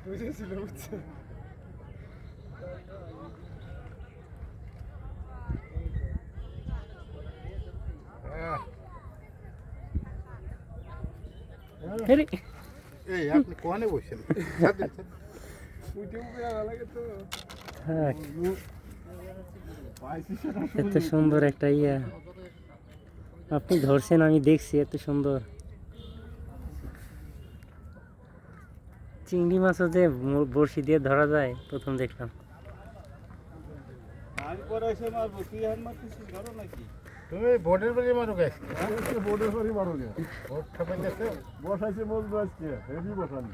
বুঝেছিল বুঝছে এই আপনি কোনে বসেন এত সুন্দর একটা ইয়া আপনি ধরছেন, আমি দেখছি এত সুন্দর চিংড়ি মাছও যে বড়শি দিয়ে ধরা যায় প্রথম দেখলাম। তুমি বোর্ডের বাড়ি মারো গেছ বোর্ডের বাড়ি মারো গে বোর্ড খাবে গেছে বসাইছে বলবো আজকে হেভি বসানি